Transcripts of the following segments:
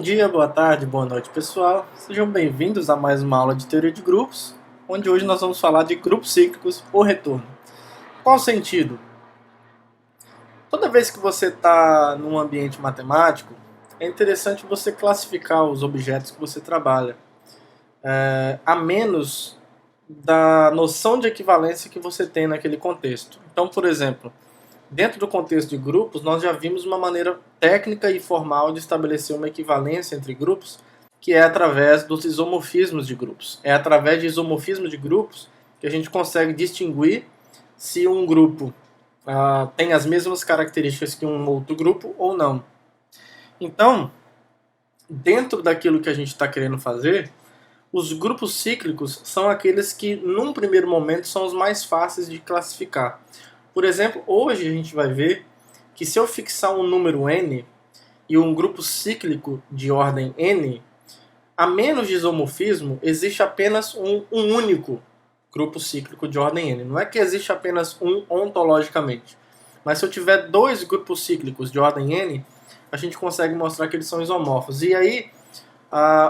Bom dia, boa tarde, boa noite, pessoal. Sejam bem-vindos a mais uma aula de teoria de grupos, onde hoje nós vamos falar de grupos cíclicos ou retorno. Qual o sentido? Toda vez que você está num ambiente matemático, é interessante você classificar os objetos que você trabalha, a menos da noção de equivalência que você tem naquele contexto. Então, por exemplo, dentro do contexto de grupos, nós já vimos uma maneira técnica e formal de estabelecer uma equivalência entre grupos, que é através dos isomorfismos de grupos. É através de isomorfismos de grupos que a gente consegue distinguir se um grupo tem as mesmas características que um outro grupo ou não. Então, dentro daquilo que a gente está querendo fazer, os grupos cíclicos são aqueles que, num primeiro momento, são os mais fáceis de classificar. Por exemplo, hoje a gente vai ver que se eu fixar um número n e um grupo cíclico de ordem n, a menos de isomorfismo, existe apenas um único grupo cíclico de ordem n. Não é que existe apenas um ontologicamente. Mas se eu tiver dois grupos cíclicos de ordem n, a gente consegue mostrar que eles são isomorfos. E aí,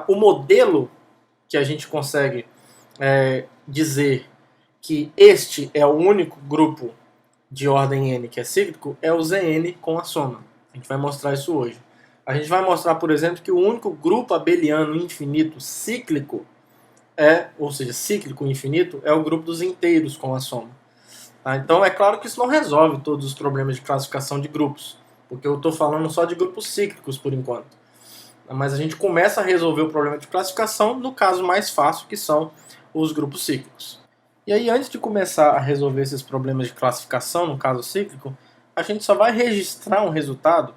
o modelo que a gente consegue dizer que este é o único grupo de ordem n que é cíclico é o Zn com a soma. A gente vai mostrar isso hoje. A gente vai mostrar, por exemplo, que o único grupo abeliano infinito cíclico ou seja, cíclico infinito, é o grupo dos inteiros com a soma. Tá? Então é claro que isso não resolve todos os problemas de classificação de grupos, porque eu estou falando só de grupos cíclicos por enquanto. Mas a gente começa a resolver o problema de classificação no caso mais fácil, que são os grupos cíclicos. E aí, antes de começar a resolver esses problemas de classificação, no caso cíclico, a gente só vai registrar um resultado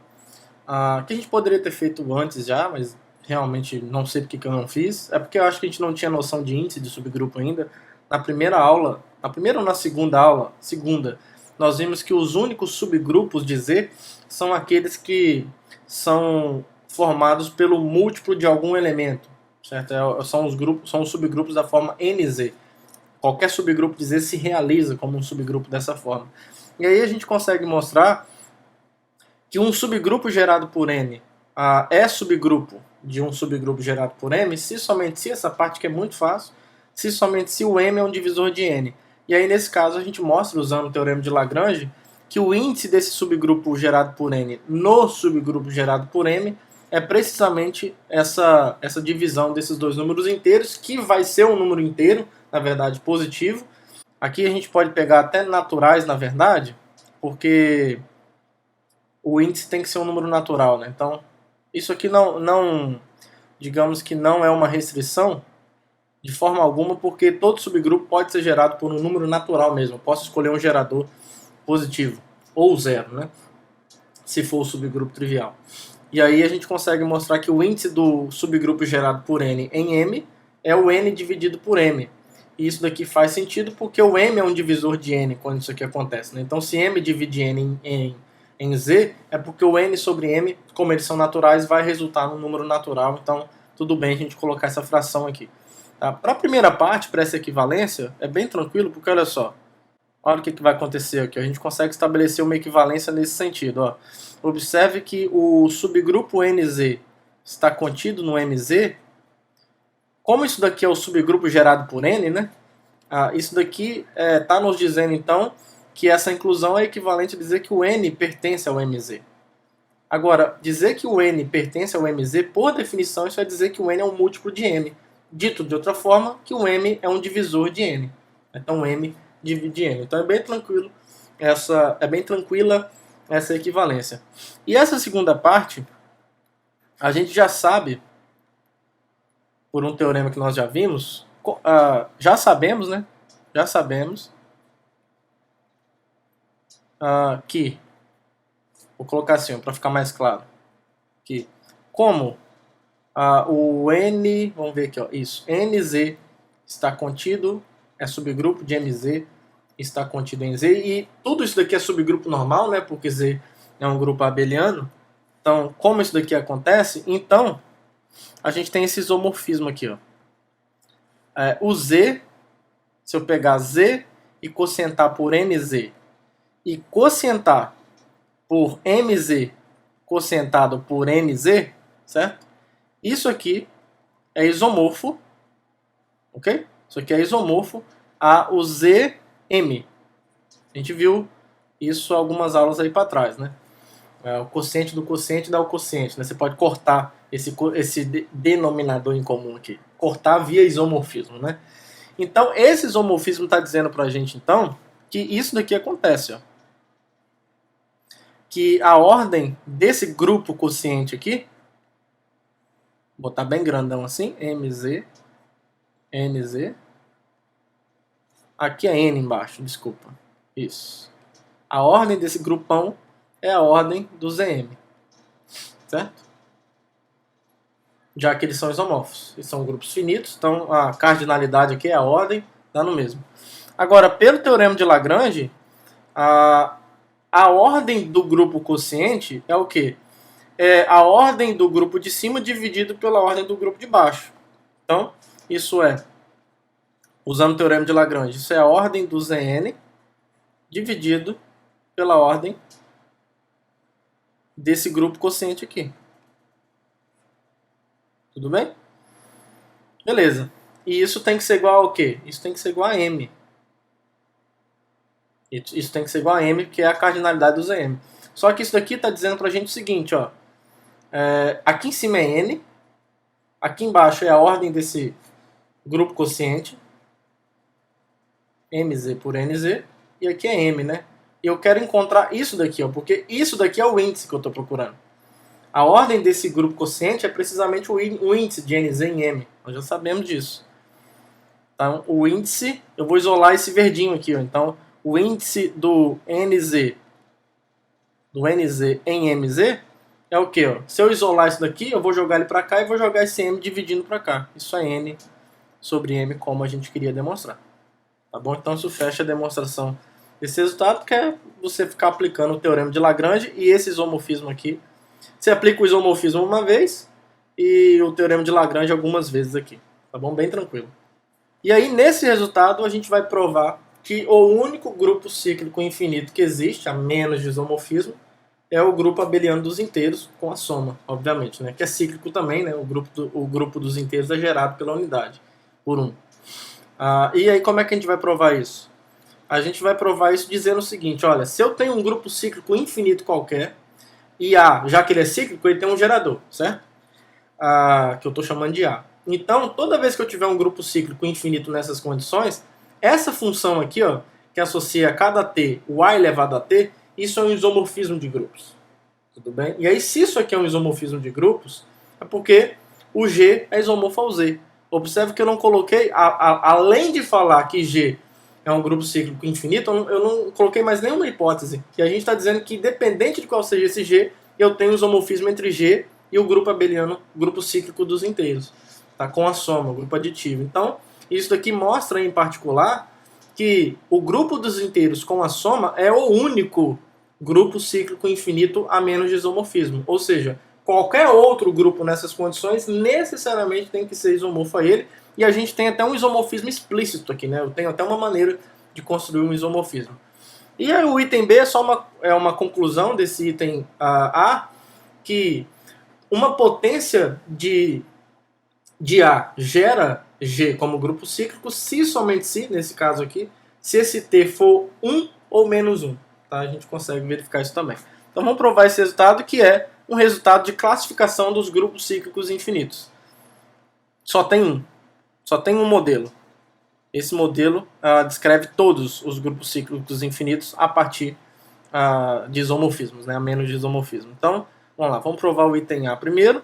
que a gente poderia ter feito antes já, mas realmente não sei porque que eu não fiz. É porque eu acho que a gente não tinha noção de índice de subgrupo ainda. Na primeira aula, na primeira ou na segunda aula, nós vimos que os únicos subgrupos de Z são aqueles que são formados pelo múltiplo de algum elemento, certo? São os subgrupos da forma NZ. Qualquer subgrupo de Z se realiza como um subgrupo dessa forma. E aí a gente consegue mostrar que um subgrupo gerado por N é subgrupo de um subgrupo gerado por M, somente se, essa parte que é muito fácil, somente se o M é um divisor de N. E aí nesse caso a gente mostra, usando o teorema de Lagrange, que o índice desse subgrupo gerado por N no subgrupo gerado por M é precisamente essa divisão desses dois números inteiros, que vai ser um número inteiro, na verdade positivo. Aqui a gente pode pegar até naturais, na verdade, porque o índice tem que ser um número natural, né? Então, isso aqui não digamos que não é uma restrição de forma alguma, porque todo subgrupo pode ser gerado por um número natural mesmo. Eu posso escolher um gerador positivo, ou zero, né? Se for o subgrupo trivial. E aí a gente consegue mostrar que o índice do subgrupo gerado por N em M é o N dividido por M. E isso daqui faz sentido porque o M é um divisor de N quando isso aqui acontece, né? Então se M divide N em Z, é porque o N sobre M, como eles são naturais, vai resultar num número natural. Então tudo bem a gente colocar essa fração aqui. Tá? Para a primeira parte, para essa equivalência, é bem tranquilo, porque olha só. Olha o que vai acontecer aqui. A gente consegue estabelecer uma equivalência nesse sentido. Ó. Observe que o subgrupo NZ está contido no MZ. Como isso daqui é o subgrupo gerado por N, né? Isso daqui está nos dizendo, então, que essa inclusão é equivalente a dizer que o N pertence ao MZ. Agora, dizer que o N pertence ao MZ, por definição, isso é dizer que o N é um múltiplo de M. Dito de outra forma, que o M é um divisor de N. Então, M divide N. Então, é bem tranquila essa equivalência. E essa segunda parte, a gente já sabe, por um teorema que nós já vimos, já sabemos, né? Já sabemos que, vou colocar assim, para ficar mais claro, que como o N, vamos ver aqui, ó, isso, NZ está contido, é subgrupo de MZ, está contido em Z, e tudo isso daqui é subgrupo normal, né, porque Z é um grupo abeliano. Então, como isso daqui acontece, então, a gente tem esse isomorfismo aqui, ó. O Z, se eu pegar Z e quocientar por NZ, e quocientar por MZ quocientado por NZ, certo? isso aqui é isomorfo, ok? Isso aqui é isomorfo ao Zm. A gente viu isso algumas aulas aí para trás, né? O quociente do quociente dá o quociente, né? Você pode cortar esse denominador em comum aqui. Cortar via isomorfismo, né? Então, esse isomorfismo está dizendo para a gente, então, que isso daqui acontece, ó. Que a ordem desse grupo quociente aqui, vou botar bem grandão assim, MZ, NZ, aqui é N embaixo, desculpa, isso. A ordem desse grupão é a ordem do Zm, certo? Já que eles são isomorfos, eles são grupos finitos, então a cardinalidade aqui é a ordem, dá no mesmo. Agora, pelo teorema de Lagrange, a ordem do grupo quociente é o quê? É a ordem do grupo de cima dividido pela ordem do grupo de baixo. Então, isso é, usando o teorema de Lagrange, isso é a ordem do Zn dividido pela ordem desse grupo quociente aqui. Tudo bem? Beleza. E isso tem que ser igual ao quê? Isso tem que ser igual a M. Isso tem que ser igual a M, que é a cardinalidade do Zm. Só que isso daqui está dizendo para a gente o seguinte, ó. Aqui em cima é N, aqui embaixo é a ordem desse grupo quociente, Mz por Nz, e aqui é M, né? E eu quero encontrar isso daqui, ó, porque isso daqui é o índice que eu estou procurando. A ordem desse grupo quociente é precisamente o índice de Nz em M. Nós já sabemos disso. Então, o índice, eu vou isolar esse verdinho aqui, ó. Então, o índice do Nz em Mz é o que? Se eu isolar isso daqui, eu vou jogar ele para cá e vou jogar esse M dividindo para cá. Isso é N sobre M, como a gente queria demonstrar. Tá bom? Então, isso fecha a demonstração desse resultado, que é você ficar aplicando o teorema de Lagrange e esse isomorfismo aqui. Você aplica o isomorfismo uma vez e o teorema de Lagrange algumas vezes aqui. Tá bom? Bem tranquilo. E aí, nesse resultado, a gente vai provar que o único grupo cíclico infinito que existe, a menos de isomorfismo, é o grupo abeliano dos inteiros com a soma, obviamente, né? Que é cíclico também, né? O grupo dos inteiros é gerado pela unidade, por 1. E aí, como é que a gente vai provar isso? A gente vai provar isso dizendo o seguinte, olha, se eu tenho um grupo cíclico infinito qualquer, e A, já que ele é cíclico, ele tem um gerador, certo? Que eu estou chamando de A. Então, toda vez que eu tiver um grupo cíclico infinito nessas condições, essa função aqui, ó, que associa a cada t o A elevado a t, isso é um isomorfismo de grupos. Tudo bem? E aí, se isso aqui é um isomorfismo de grupos, é porque o G é isomorfo ao Z. Observe que eu não coloquei, além de falar que G é um grupo cíclico infinito, eu não coloquei mais nenhuma hipótese. E a gente está dizendo que, independente de qual seja esse G, eu tenho um isomorfismo entre G e o grupo abeliano, grupo cíclico dos inteiros, tá? Com a soma, o grupo aditivo. Então, isso daqui mostra, em particular, que o grupo dos inteiros com a soma é o único grupo cíclico infinito a menos de isomorfismo. Ou seja, qualquer outro grupo nessas condições necessariamente tem que ser isomorfo a ele. E a gente tem até um isomorfismo explícito aqui, né? Eu tenho até uma maneira de construir um isomorfismo. E aí o item B é só uma conclusão desse item A, que uma potência de A gera G como grupo cíclico, se somente se, nesse caso aqui, se esse T for 1 ou menos 1. Tá? A gente consegue verificar isso também. Então vamos provar esse resultado, que é um resultado de classificação dos grupos cíclicos infinitos. Só tem um modelo. Esse modelo descreve todos os grupos cíclicos infinitos a partir de isomorfismos, né? A menos de isomorfismo. Então, vamos lá, vamos provar o item A primeiro.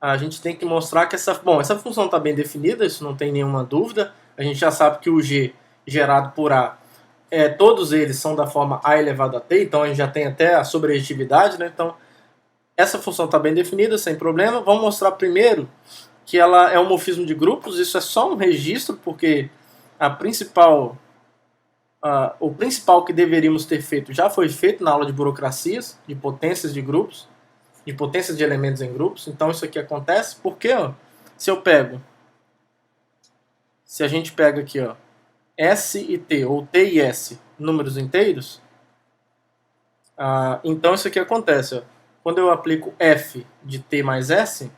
A gente tem que mostrar que essa função está bem definida, isso não tem nenhuma dúvida. A gente já sabe que o G gerado por A, todos eles são da forma A elevado a T, então a gente já tem até a sobrejetividade, né? Então, essa função está bem definida, sem problema. Vamos mostrar primeiro que ela é um morfismo de grupos. Isso é só um registro, porque o principal que deveríamos ter feito já foi feito na aula de burocracias, de potências de grupos, de potências de elementos em grupos. Então isso aqui acontece porque, se a gente pega aqui, S e T, ou T e S, números inteiros, então isso aqui acontece, quando eu aplico f de t mais s,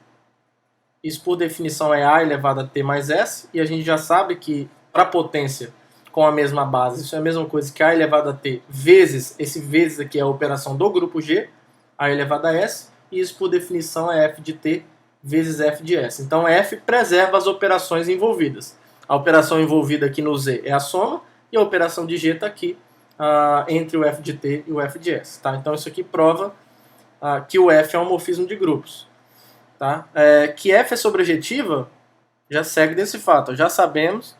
isso por definição é a elevado a t mais s, e a gente já sabe que para potência com a mesma base, isso é a mesma coisa que a elevado a t vezes, esse vezes aqui é a operação do grupo G, a elevado a s, e isso por definição é f de t vezes f de s. Então f preserva as operações envolvidas. A operação envolvida aqui no z é a soma, e a operação de g está aqui entre o f de t e o f de s. Tá? Então isso aqui prova que o f é um morfismo de grupos. Tá? Que f é sobrejetiva já segue desse fato. Já sabemos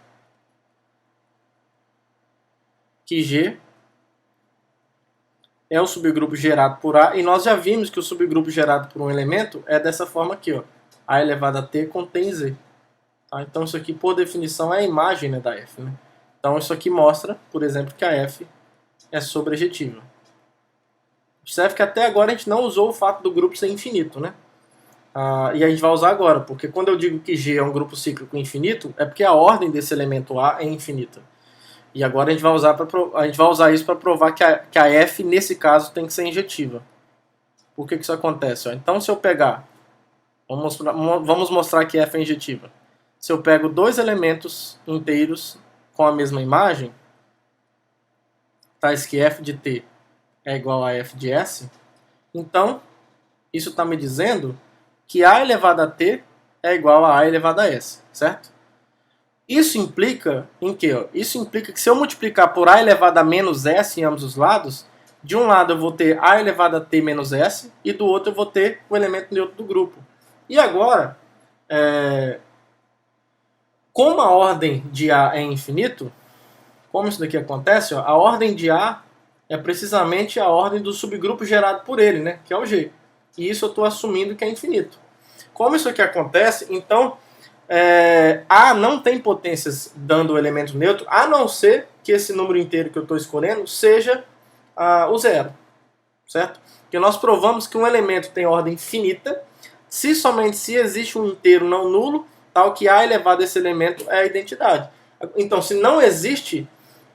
que G é o subgrupo gerado por A, e nós já vimos que o subgrupo gerado por um elemento é dessa forma aqui, ó, A elevado a T contém Z. Tá? Então isso aqui, por definição, é a imagem, né, da F. Né? Então isso aqui mostra, por exemplo, que a F é sobrejetiva. Observe que até agora a gente não usou o fato do grupo ser infinito, né? E a gente vai usar agora, porque quando eu digo que G é um grupo cíclico infinito, é porque a ordem desse elemento A é infinita. E agora a gente vai usar isso para provar que a F, nesse caso, tem que ser injetiva. Por que isso acontece? Ó? Então, se eu pegar... Vamos mostrar que F é injetiva. Se eu pego dois elementos inteiros com a mesma imagem, tais que F de T é igual a F de S, então, isso está me dizendo que A elevado a T é igual a elevado a S, certo? Isso implica em quê? Isso implica que se eu multiplicar por A elevado a menos S em ambos os lados, de um lado eu vou ter A elevado a T menos S, e do outro eu vou ter o elemento neutro do grupo. E agora, como a ordem de A é infinito, como isso daqui acontece, ó, a ordem de A é precisamente a ordem do subgrupo gerado por ele, né, que é o G. E isso eu estou assumindo que é infinito. Como isso aqui acontece, então... A não tem potências dando o elemento neutro, a não ser que esse número inteiro que eu estou escolhendo seja o zero, certo? Porque nós provamos que um elemento tem ordem finita somente se existe um inteiro não nulo, tal que A elevado a esse elemento é a identidade. Então, se não existe...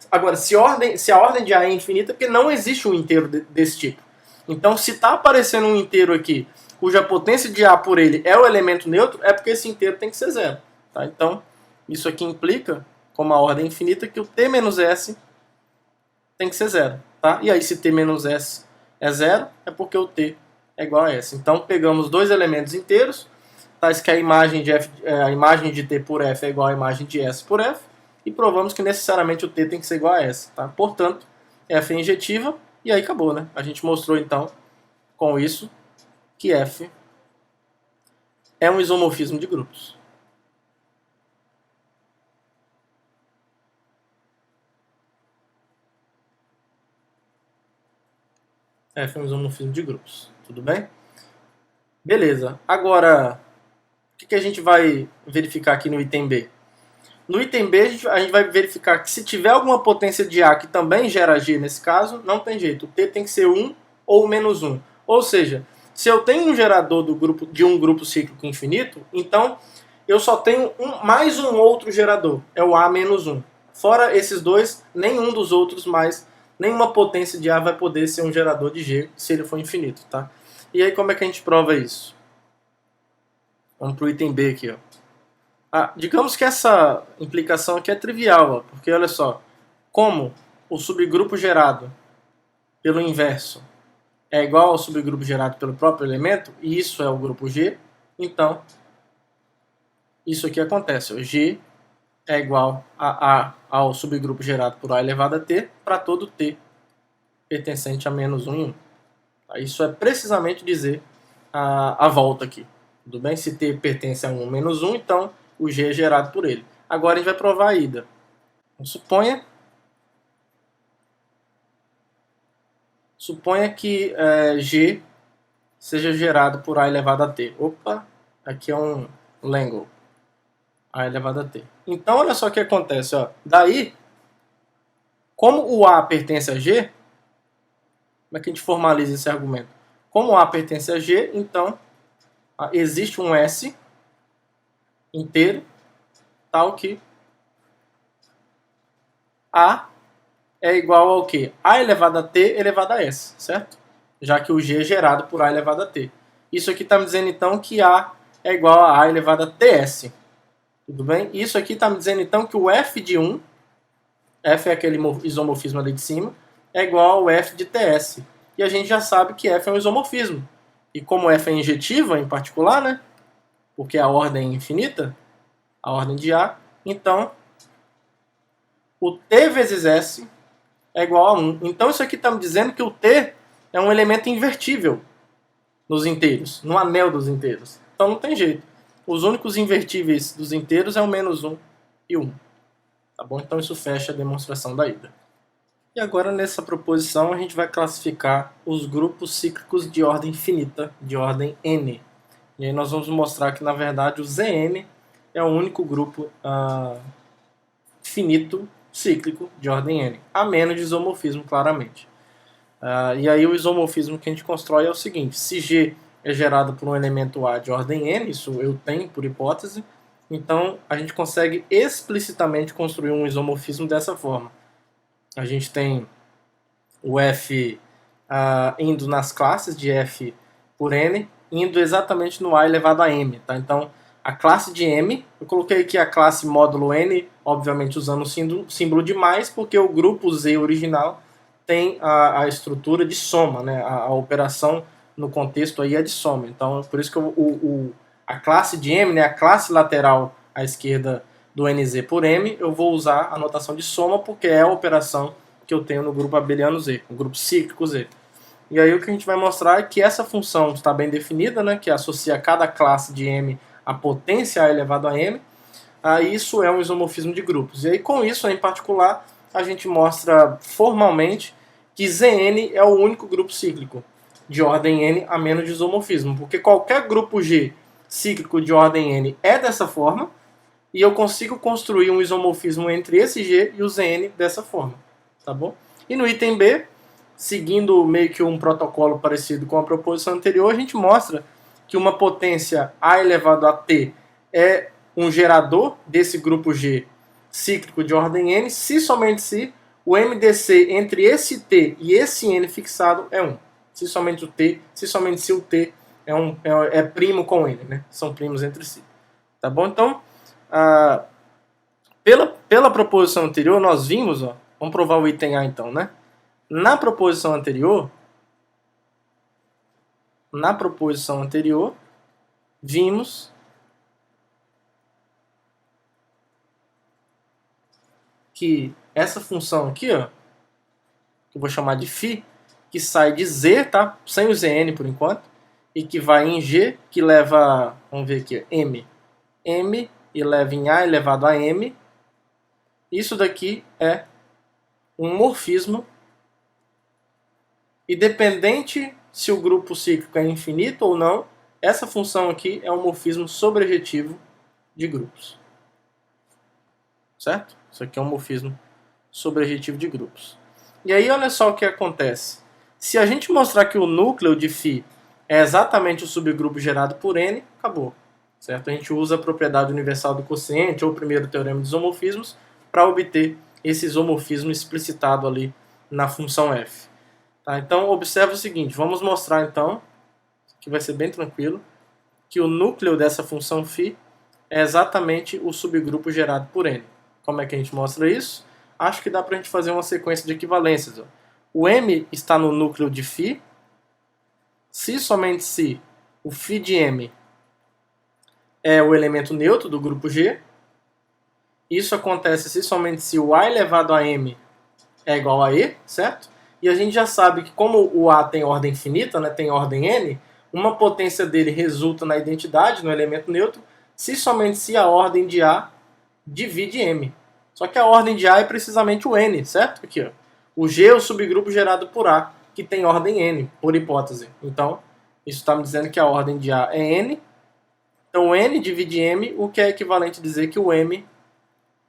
Agora, se a ordem de A é infinita, é porque não existe um inteiro desse tipo. Então, se está aparecendo um inteiro aqui cuja potência de A por ele é o elemento neutro, é porque esse inteiro tem que ser zero. Tá? Então, isso aqui implica, como a ordem infinita, que o T menos S tem que ser zero. Tá? E aí, se T menos S é zero, é porque o T é igual a S. Então, pegamos dois elementos inteiros, tais que a imagem de T por F é igual à imagem de S por F, e provamos que necessariamente o T tem que ser igual a S. Tá? Portanto, F é injetiva, e aí acabou. Né? A gente mostrou, então, com isso, que F é um isomorfismo de grupos. F é um isomorfismo de grupos. Tudo bem? Beleza. Agora, o que a gente vai verificar aqui no item B? No item B, a gente vai verificar que se tiver alguma potência de A que também gera G nesse caso, não tem jeito. O T tem que ser 1 ou menos 1. Ou seja, se eu tenho um gerador de um grupo cíclico infinito, então eu só tenho mais um outro gerador, é o A menos 1. Fora esses dois, nenhum dos outros mais, nenhuma potência de A vai poder ser um gerador de G se ele for infinito. Tá? E aí como é que a gente prova isso? Vamos para o item B aqui. Ó. Digamos que essa implicação aqui é trivial, ó, porque olha só, como o subgrupo gerado pelo inverso é igual ao subgrupo gerado pelo próprio elemento, e isso é o grupo G, então isso aqui acontece. O G é igual ao subgrupo gerado por A elevado a T para todo T pertencente a menos 1 em 1. Isso é precisamente dizer a volta aqui. Tudo bem? Se T pertence a 1 menos 1, então o G é gerado por ele. Agora a gente vai provar a ida. Então, suponha que G seja gerado por A elevado a T. Opa, aqui é um Langle. A elevado a T. Então, olha só o que acontece. Ó. Daí, como o A pertence a G, como é que a gente formaliza esse argumento? Como o A pertence a G, então existe um S inteiro, tal que A é igual ao quê? A elevado a T elevado a S, certo? já que o G é gerado por A elevado a T. Isso aqui está me dizendo então que A é igual a A elevado a TS. Tudo bem? Isso aqui está me dizendo então que o F de 1, F é aquele isomorfismo ali de cima, é igual ao F de TS. E a gente já sabe que F é um isomorfismo. E como F é injetiva em particular, né? Porque a ordem é infinita, a ordem de A, então o T vezes S é igual a 1. Então isso aqui está me dizendo que o T é um elemento invertível nos inteiros, no anel dos inteiros. Então não tem jeito. Os únicos invertíveis dos inteiros é o menos 1 e 1. Tá bom? Então isso fecha a demonstração da ida. E agora nessa proposição a gente vai classificar os grupos cíclicos de ordem finita, de ordem n. E aí nós vamos mostrar que na verdade o Zn é o único grupo finito cíclico de ordem n, a menos de isomorfismo claramente. E aí o isomorfismo que a gente constrói é o seguinte: se G é gerado por um elemento A de ordem n, isso eu tenho por hipótese, então a gente consegue explicitamente construir um isomorfismo dessa forma. A gente tem o F indo nas classes de F por n, indo exatamente no A elevado a m. Tá? Então a classe de m, eu coloquei aqui a classe módulo n, obviamente usando o símbolo de mais, porque o grupo Z original tem a estrutura de soma, né? A operação no contexto aí é de soma. Então, por isso que a classe de M, né? A classe lateral à esquerda do NZ por M, eu vou usar a notação de soma, porque é a operação que eu tenho no grupo abeliano Z, no grupo cíclico Z. E aí o que a gente vai mostrar é que essa função está bem definida, né? Que associa cada classe de M à potência A elevado a M. Isso é um isomorfismo de grupos. E aí com isso, em particular, a gente mostra formalmente que Zn é o único grupo cíclico de ordem n a menos de isomorfismo, porque qualquer grupo G cíclico de ordem n é dessa forma, e eu consigo construir um isomorfismo entre esse G e o Zn dessa forma, tá bom? E no item B, seguindo meio que um protocolo parecido com a proposição anterior, a gente mostra que uma potência A elevado a T é um gerador desse grupo G cíclico de ordem n, se somente se o MDC entre esse T e esse N fixado é 1. Se somente se o T é primo com N, né? São primos entre si. Tá bom? Então, pela proposição anterior, nós vimos, vamos provar o item A então, né? Na proposição anterior, vimos que essa função aqui, que eu vou chamar de φ, que sai de Z, tá? Sem o Zn por enquanto, e que vai em G, que leva, vamos ver aqui, M. M e leva em A elevado a M. Isso daqui é um morfismo, independente se o grupo cíclico é infinito ou não, essa função aqui é um morfismo sobrejetivo de grupos. Certo? Isso aqui é um morfismo sobrejetivo de grupos. E aí olha só o que acontece. Se a gente mostrar que o núcleo de φ é exatamente o subgrupo gerado por n, acabou. Certo? A gente usa a propriedade universal do quociente ou o primeiro teorema de isomorfismos para obter esse isomorfismo explicitado ali na função f. Tá? Então observa o seguinte, vamos mostrar então, que vai ser bem tranquilo, que o núcleo dessa função φ é exatamente o subgrupo gerado por n. Como é que a gente mostra isso? Acho que dá para a gente fazer uma sequência de equivalências. O M está no núcleo de φ, se somente se o φ de M é o elemento neutro do grupo G. Isso acontece se somente se o A elevado a M é igual a E, certo? E a gente já sabe que como o A tem ordem finita, né, tem ordem N, uma potência dele resulta na identidade, no elemento neutro, se somente se a ordem de A divide M. Só que a ordem de A é precisamente o N, certo? Aqui, ó. O G é o subgrupo gerado por A, que tem ordem N, por hipótese. Então, isso está me dizendo que a ordem de A é N. Então, N divide M, o que é equivalente a dizer que o M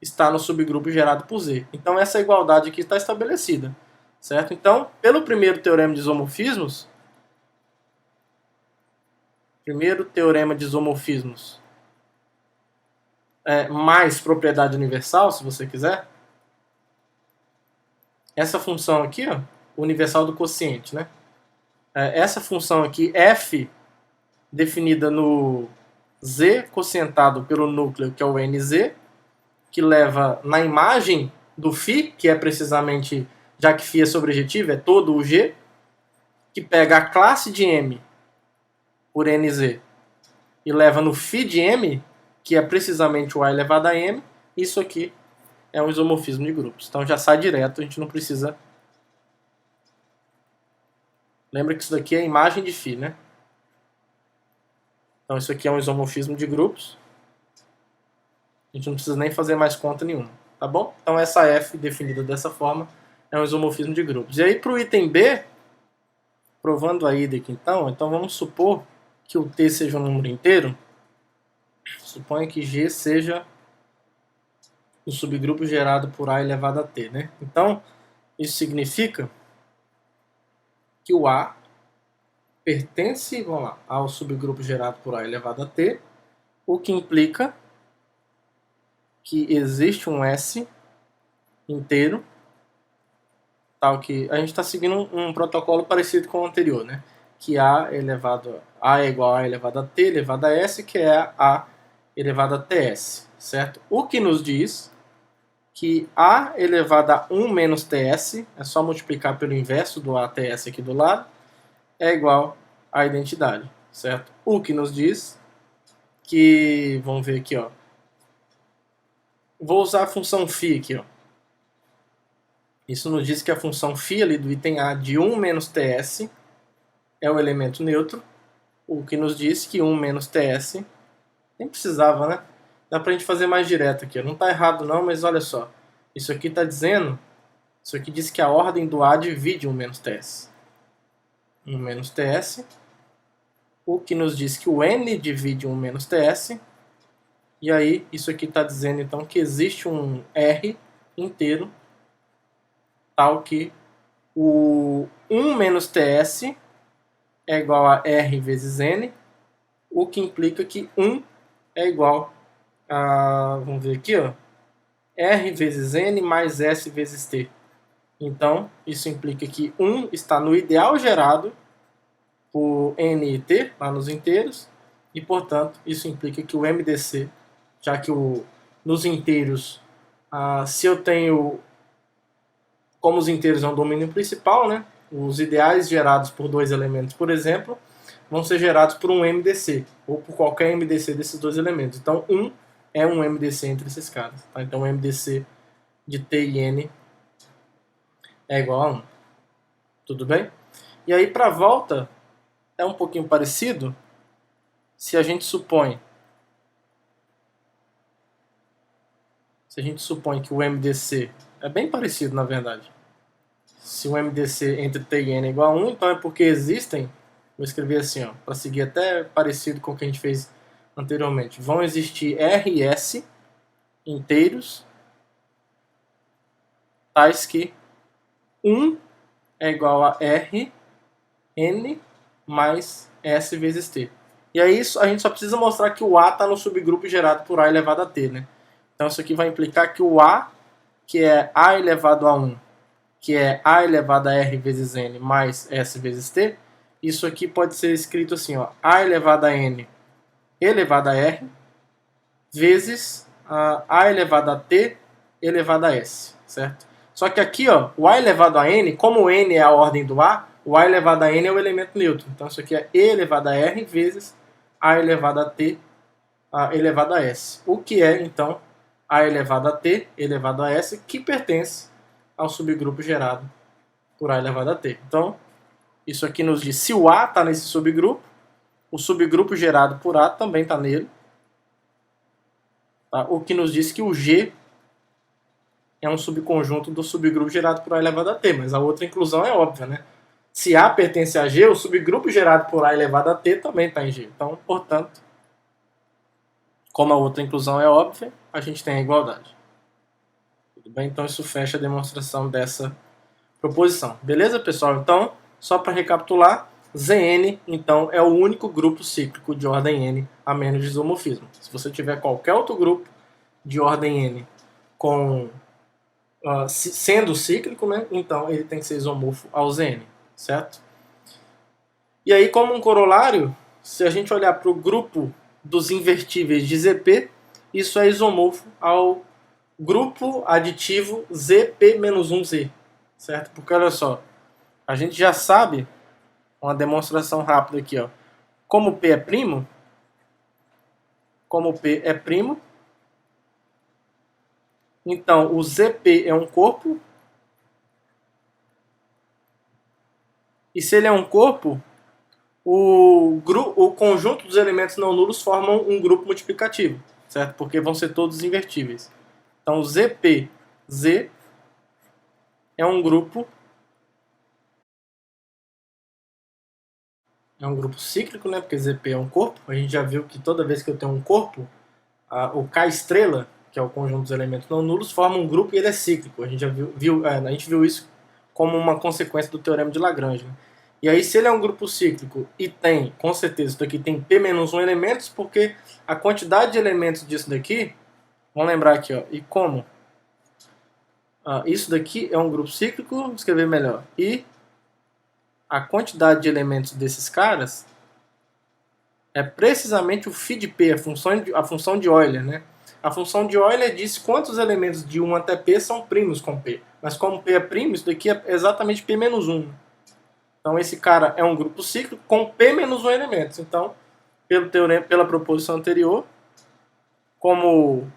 está no subgrupo gerado por Z. Então, essa igualdade aqui está estabelecida, certo? Então, pelo primeiro teorema de isomorfismos, mais propriedade universal, se você quiser, essa função aqui, ó, universal do quociente, né? essa função aqui, f, definida no z quocientado pelo núcleo, que é o nz, que leva na imagem do φ, que é precisamente, já que φ é sobrejetivo, é todo o g, que pega a classe de m por nz e leva no φ de m, que é precisamente o a elevado a m, isso aqui é um isomorfismo de grupos. Então já sai direto, a gente não precisa... Lembra que isso daqui é a imagem de φ, né? Então isso aqui é um isomorfismo de grupos. A gente não precisa nem fazer mais conta nenhuma, tá bom? Então essa f definida dessa forma é um isomorfismo de grupos. E aí para o item B, provando a ida aqui então vamos supor que o t seja um número inteiro. Suponha que G seja o subgrupo gerado por A elevado a t, né? Então isso significa que o A pertence, vamos lá, ao subgrupo gerado por A elevado a t, o que implica que existe um S inteiro, tal que a gente está seguindo um protocolo parecido com o anterior, né? Que A é igual a elevado a t elevado a S, que é A elevado a ts, certo? O que nos diz que A elevado a 1 menos ts, é só multiplicar pelo inverso do ATS aqui do lado, é igual à identidade, certo? O que nos diz que, vamos ver aqui, ó. Vou usar a função φ aqui, ó. Isso nos diz que a função φ ali do item A de 1 menos ts é o elemento neutro, o que nos diz que 1 menos ts, nem precisava, né? Dá pra gente fazer mais direto aqui. Não tá errado não, mas olha só. Isso aqui tá dizendo, isso aqui diz que a ordem do A divide 1 menos ts. 1 menos ts, o que nos diz que o n divide 1 menos ts, e aí isso aqui está dizendo então que existe um R inteiro, tal que o 1 menos ts é igual a R vezes n, o que implica que 1 é igual a, vamos ver aqui, ó, R vezes n mais S vezes t. Então, isso implica que 1 está no ideal gerado por n e t, lá nos inteiros, e, portanto, isso implica que o MDC, já que nos inteiros, se eu tenho, como os inteiros é um domínio principal, né, os ideais gerados por dois elementos, por exemplo, vão ser gerados por um MDC, ou por qualquer MDC desses dois elementos. Então, 1 é um MDC entre esses caras. Tá? Então, o MDC de t e n é igual a 1. Tudo bem? E aí, para a volta, é um pouquinho parecido se a gente supõe que o MDC é bem parecido, na verdade. Se o MDC entre t e n é igual a 1, então é porque existem, vou escrever assim, ó, para seguir até parecido com o que a gente fez anteriormente. Vão existir R e S inteiros, tais que 1 é igual a R, N mais S vezes T. E aí a gente só precisa mostrar que o A está no subgrupo gerado por A elevado a T, né? Então isso aqui vai implicar que o A, que é A elevado a 1, que é A elevado a R vezes N mais S vezes T, isso aqui pode ser escrito assim, ó, A elevado a N elevado a R vezes A elevado a T elevado a S, certo? Só que aqui, ó, o A elevado a N, como o N é a ordem do A, o A elevado a N é o elemento neutro. Então isso aqui é E elevado a R vezes A elevado a T elevado a S. O que é, então, A elevado a T elevado a S, que pertence ao subgrupo gerado por A elevado a T. Então, isso aqui nos diz, se o A está nesse subgrupo, o subgrupo gerado por A também está nele. Tá? O que nos diz que o G é um subconjunto do subgrupo gerado por A elevado a T, mas a outra inclusão é óbvia, né? Se A pertence a G, o subgrupo gerado por A elevado a T também está em G. Então, portanto, como a outra inclusão é óbvia, a gente tem a igualdade. Tudo bem? Então isso fecha a demonstração dessa proposição. Beleza, pessoal? Então, só para recapitular, Zn, então, é o único grupo cíclico de ordem n a menos de isomorfismo. Se você tiver qualquer outro grupo de ordem n sendo cíclico, né, então ele tem que ser isomorfo ao Zn, certo? E aí, como um corolário, se a gente olhar para o grupo dos invertíveis de ZP, isso é isomorfo ao grupo aditivo ZP-1Z, certo? Porque olha só, a gente já sabe, uma demonstração rápida aqui, ó, como P é primo, então o ZP é um corpo, e se ele é um corpo, o conjunto dos elementos não nulos formam um grupo multiplicativo, certo? Porque vão ser todos invertíveis. Então, o ZP-Z é um grupo cíclico, né? Porque ZP é um corpo. A gente já viu que toda vez que eu tenho um corpo, o K estrela, que é o conjunto dos elementos não nulos, forma um grupo e ele é cíclico. A gente já a gente viu isso como uma consequência do teorema de Lagrange, né? E aí, se ele é um grupo cíclico e tem, com certeza, isso daqui tem P-1 elementos, porque a quantidade de elementos disso daqui, vamos lembrar aqui, ó, e como isso daqui é um grupo cíclico, vou escrever melhor, e a quantidade de elementos desses caras é precisamente o φ de P, a função de Euler, né? A função de Euler diz quantos elementos de 1 até P são primos com P. Mas como P é primo, isso daqui é exatamente P-1. Então esse cara é um grupo cíclico com P-1 elementos. Então, pela proposição anterior, como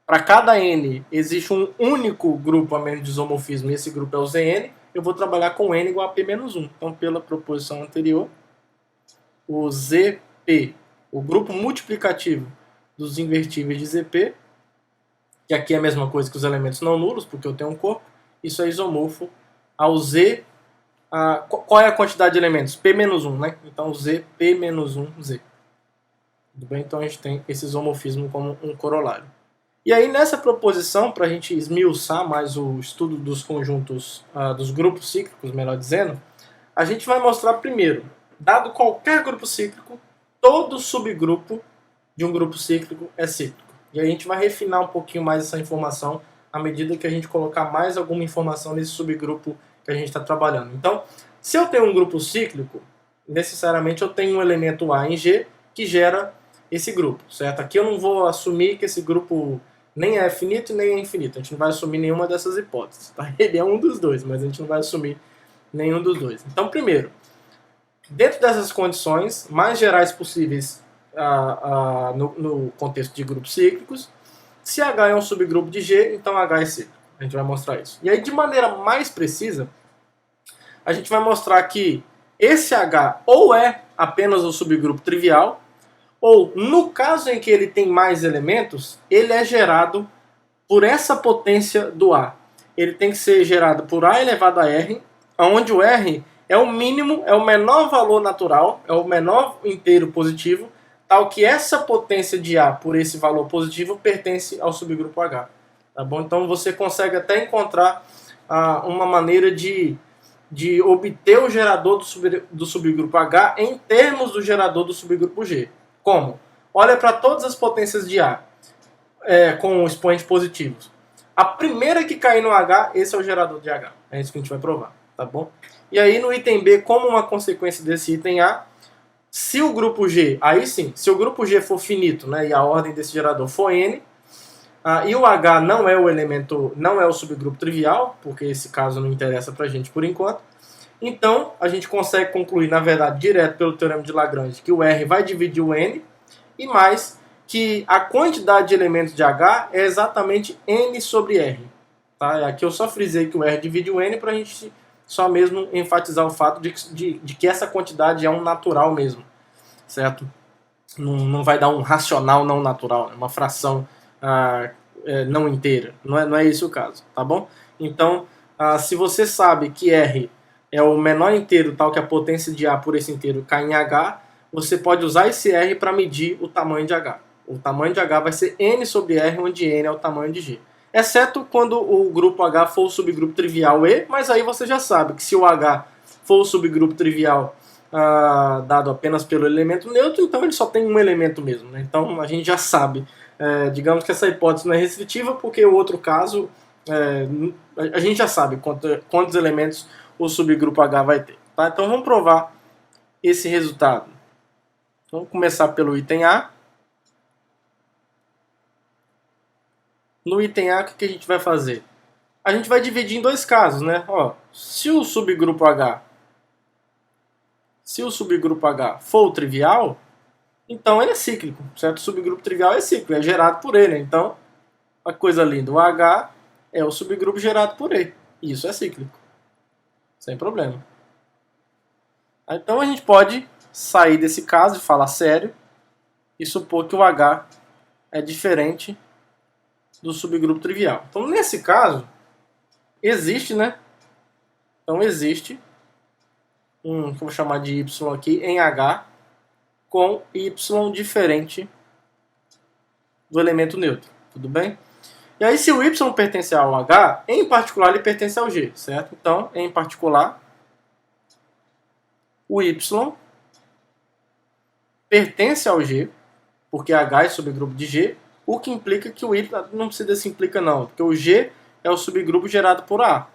para cada n existe um único grupo a menos de isomorfismo, e esse grupo é o Zn, eu vou trabalhar com n igual a P-1. Então, pela proposição anterior, o ZP, o grupo multiplicativo dos invertíveis de ZP, que aqui é a mesma coisa que os elementos não nulos, porque eu tenho um corpo, isso é isomorfo ao Z. Qual é a quantidade de elementos? P-1, né? Então, ZP-1Z. Tudo bem? Então, a gente tem esse isomorfismo como um corolário. E aí, nessa proposição, para a gente esmiuçar mais o estudo dos conjuntos, dos grupos cíclicos, melhor dizendo, a gente vai mostrar primeiro, dado qualquer grupo cíclico, todo subgrupo de um grupo cíclico é cíclico. E aí a gente vai refinar um pouquinho mais essa informação à medida que a gente colocar mais alguma informação nesse subgrupo que a gente está trabalhando. Então, se eu tenho um grupo cíclico, necessariamente eu tenho um elemento A em G que gera esse grupo, certo? Aqui eu não vou assumir que esse grupo nem é finito nem é infinito. A gente não vai assumir nenhuma dessas hipóteses. Tá? Ele é um dos dois, mas a gente não vai assumir nenhum dos dois. Então, primeiro, dentro dessas condições mais gerais possíveis no contexto de grupos cíclicos, se H é um subgrupo de G, então H é cíclico. A gente vai mostrar isso. E aí, de maneira mais precisa, a gente vai mostrar que esse H ou é apenas um subgrupo trivial, ou, no caso em que ele tem mais elementos, ele é gerado por essa potência do A. Ele tem que ser gerado por A elevado a R, onde o R é o mínimo, é o menor valor natural, é o menor inteiro positivo, tal que essa potência de A por esse valor positivo pertence ao subgrupo H. Tá bom? Então você consegue até encontrar uma maneira de obter o gerador do subgrupo H em termos do gerador do subgrupo G. Como? Olha para todas as potências de A com expoentes positivos. A primeira que cair no H, esse é o gerador de H. É isso que a gente vai provar. Tá bom? E aí no item B, como uma consequência desse item A, se o grupo G, aí sim, se o grupo G for finito, né, e a ordem desse gerador for N, e o H não é o elemento, não é o subgrupo trivial, porque esse caso não interessa pra gente por enquanto, então a gente consegue concluir, na verdade, direto pelo teorema de Lagrange, que o R vai dividir o N, e mais que a quantidade de elementos de H é exatamente N sobre R. Tá? Aqui eu só frisei que o R divide o N para a gente só mesmo enfatizar o fato de que essa quantidade é um natural mesmo, certo? Não vai dar um racional não natural, uma fração não inteira. Não é esse o caso, tá bom? Então, se você sabe que R é o menor inteiro, tal que a potência de A por esse inteiro cai em H, você pode usar esse R para medir o tamanho de H. O tamanho de H vai ser N sobre R, onde N é o tamanho de G. Exceto quando o grupo H for o subgrupo trivial E, mas aí você já sabe que se o H for o subgrupo trivial dado apenas pelo elemento neutro, então ele só tem um elemento mesmo. Né? Então a gente já sabe. Digamos que essa hipótese não é restritiva, porque o outro caso, a gente já sabe quantos elementos o subgrupo H vai ter. Tá? Então vamos provar esse resultado? Vamos começar pelo item A. No item A, o que a gente vai fazer? A gente vai dividir em dois casos, né? Ó, se o subgrupo H for o trivial, então ele é cíclico, certo? O subgrupo trivial é cíclico, é gerado por E, né? Então, a coisa linda, o H é o subgrupo gerado por E. E isso é cíclico. Sem problema. Então a gente pode sair desse caso e falar sério e supor que o H é diferente do subgrupo trivial. Então, nesse caso, existe, né? Então, existe que eu vou chamar de Y aqui, em H, com Y diferente do elemento neutro. Tudo bem? E aí, se o Y pertence ao H, em particular, ele pertence ao G, certo? Então, em particular, o Y pertence ao G, porque H é subgrupo de G, o que implica que o Y não precisa desse implica não, porque o G é o subgrupo gerado por A,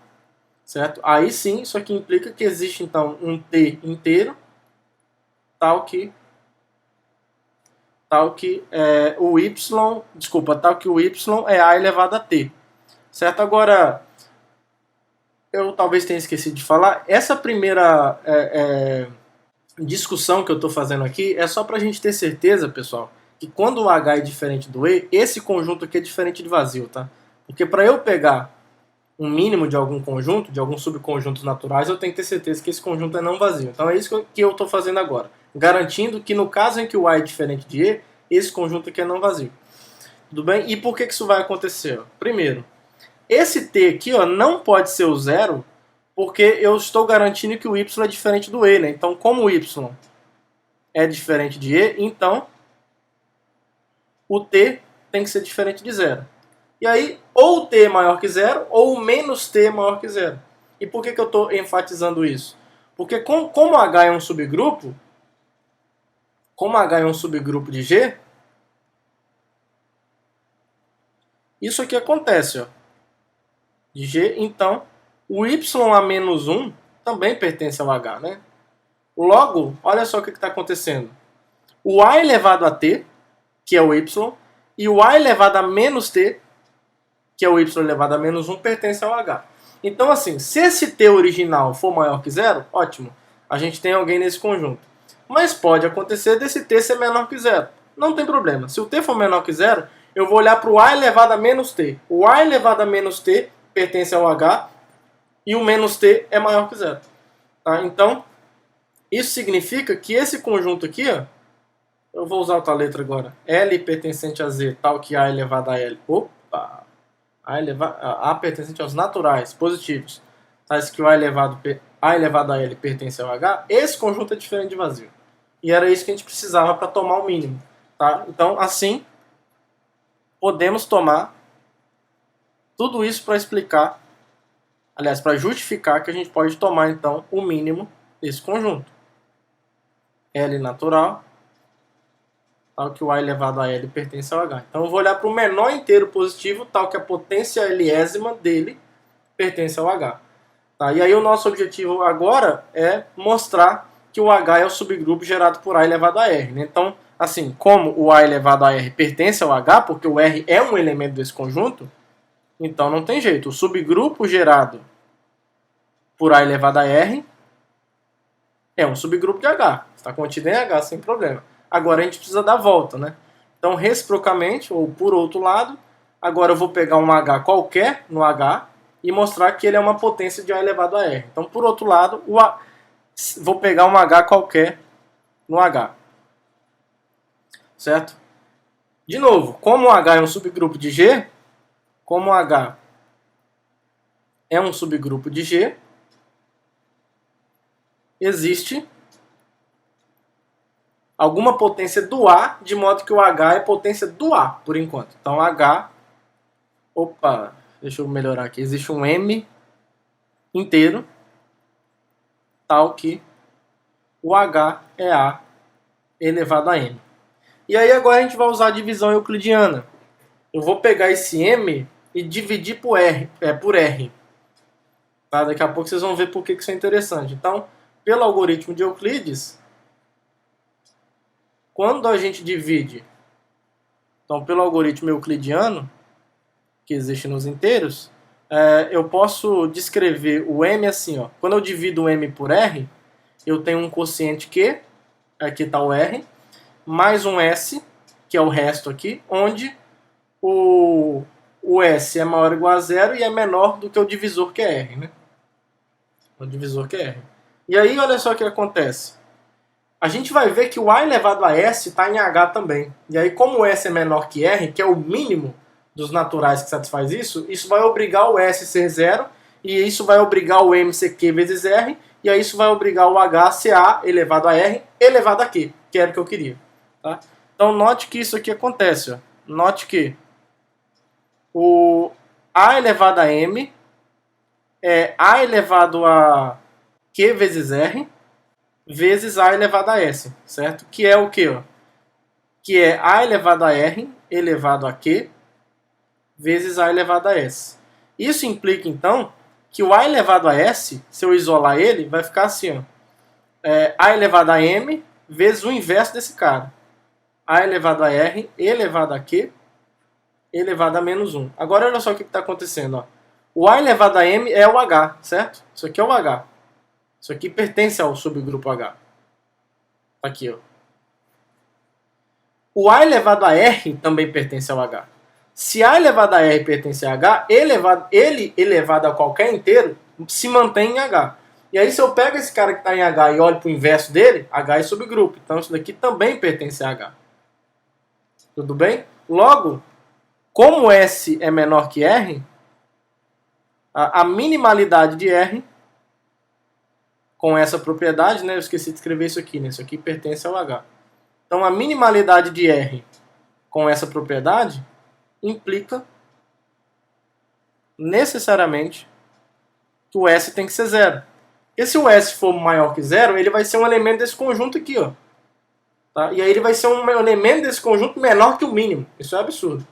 certo? Aí sim, isso aqui implica que existe então um T inteiro, tal que o Y é A elevado a T, certo? Agora, eu talvez tenha esquecido de falar, essa primeira discussão que eu estou fazendo aqui é só para a gente ter certeza, pessoal, que quando o H é diferente do E, esse conjunto aqui é diferente de vazio, tá? Porque para eu pegar um mínimo de algum conjunto, de alguns subconjuntos naturais, eu tenho que ter certeza que esse conjunto é não vazio. Então é isso que eu estou fazendo agora, garantindo que no caso em que o A é diferente de E, esse conjunto aqui é não vazio. Tudo bem? E por que isso vai acontecer? Primeiro, esse T aqui não pode ser o zero, porque eu estou garantindo que o Y é diferente do E, né? Então, como o Y é diferente de E, então o T tem que ser diferente de zero. E aí, ou o T é maior que zero, ou o menos T é maior que zero. E por que eu estou enfatizando isso? Porque como H é um subgrupo, de G, isso aqui acontece, ó. De G, então, o Y a menos 1 também pertence ao H, né? Logo, olha só o que está acontecendo. O A elevado a T, que é o Y, e o A elevado a menos T, que é o Y elevado a menos 1, pertence ao H. Então, assim, se esse T original for maior que zero, ótimo, a gente tem alguém nesse conjunto. Mas pode acontecer desse T ser menor que zero. Não tem problema. Se o T for menor que zero, eu vou olhar para o A elevado a menos T. O A elevado a menos T pertence ao H e o menos T é maior que zero. Tá? Então, isso significa que esse conjunto aqui, ó, eu vou usar outra letra agora, L pertencente a Z, tal que A elevado a L. Opa! A pertencente aos naturais, positivos, tais que o A elevado a L pertence ao H, esse conjunto é diferente de vazio. E era isso que a gente precisava para tomar o mínimo. Tá? Então, assim, podemos tomar tudo isso para explicar, aliás, para justificar que a gente pode tomar, então, o mínimo desse conjunto. L natural, tal que o A elevado a L pertence ao H. Então eu vou olhar para o menor inteiro positivo, tal que a potência Lésima dele pertence ao H. Tá? E aí o nosso objetivo agora é mostrar que o H é o subgrupo gerado por A elevado a R. Né? Então, assim, como o A elevado a R pertence ao H, porque o R é um elemento desse conjunto, então não tem jeito. O subgrupo gerado por A elevado a R é um subgrupo de H. Está contido em H sem problema. Agora a gente precisa dar a volta, né? Então, reciprocamente, ou por outro lado, agora eu vou pegar um H qualquer no H e mostrar que ele é uma potência de A elevado a R. Então, por outro lado, vou pegar um H qualquer no H. Certo? De novo, como o H é um subgrupo de G, como o H é um subgrupo de G, existe alguma potência do A, de modo que o H é potência do A, por enquanto. Então, H... Opa, deixa eu melhorar aqui. Existe um M inteiro, tal que o H é A elevado a M. E aí agora a gente vai usar a divisão euclidiana. Eu vou pegar esse M e dividir por R. Tá? Daqui a pouco vocês vão ver por que isso é interessante. Então, pelo algoritmo de Euclides, quando a gente divide, então pelo algoritmo euclidiano, que existe nos inteiros, eu posso descrever o m assim, ó. Quando eu divido o m por r, eu tenho um quociente q, aqui está o r, mais um s, que é o resto aqui, onde o s é maior ou igual a zero e é menor do que o divisor que é r, né? O divisor que é r. E aí, olha só o que acontece. A gente vai ver que o a elevado a s está em h também. E aí, como o s é menor que r, que é o mínimo dos naturais que satisfaz isso, isso vai obrigar o s a ser zero, e isso vai obrigar o m a ser q vezes r, e aí isso vai obrigar o h a ser a elevado a r elevado a q, que era o que eu queria. Tá? Então, note que isso aqui acontece. Ó. Note que o a elevado a m é a elevado a q vezes r vezes a elevado a s, certo? Que é o quê? Ó? Que é a elevado a r elevado a q vezes a elevado a s. Isso implica, então, que o a elevado a s, se eu isolar ele, vai ficar assim, ó. A elevado a m vezes o inverso desse cara. A elevado a r elevado a q elevado a menos 1. Agora, olha só o que está acontecendo. Ó. O a elevado a m é o h, certo? Isso aqui é o h. Isso aqui pertence ao subgrupo h. Aqui, ó. O a elevado a r também pertence ao h. Se a elevado a r pertence a h, ele elevado a qualquer inteiro se mantém em h. E aí, se eu pego esse cara que está em h e olho para o inverso dele, h é subgrupo. Então, isso daqui também pertence a h. Tudo bem? Logo, como S é menor que R, a minimalidade de R, com essa propriedade, né, eu esqueci de escrever isso aqui, né, isso aqui pertence ao H. Então, a minimalidade de R com essa propriedade implica necessariamente que o S tem que ser zero. E se o S for maior que zero, ele vai ser um elemento desse conjunto aqui, ó. Tá? E aí ele vai ser um elemento desse conjunto menor que o mínimo. Isso é absurdo.